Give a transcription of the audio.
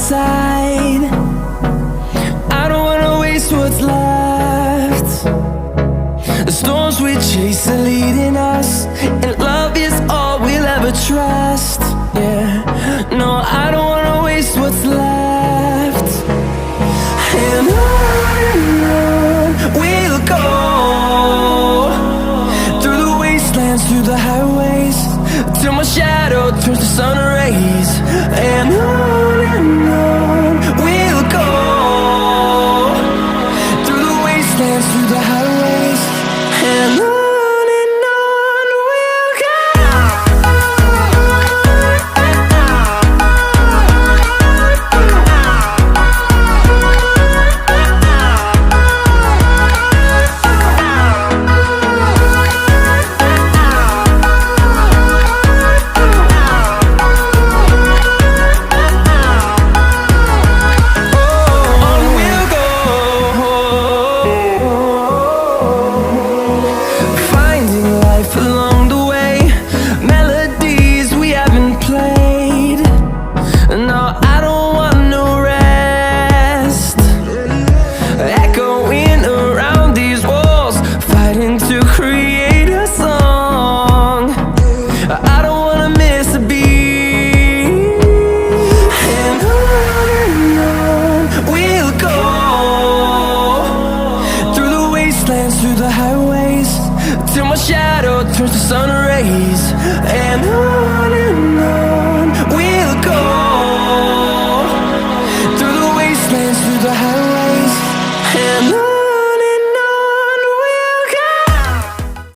side. I don't wanna waste what's left. The storms we chase are leading us, and love is all we'll ever trust. Yeah, no, I don't wanna waste what's left. And on we'll go, through the wastelands, through the highways, till my shadow turns to sun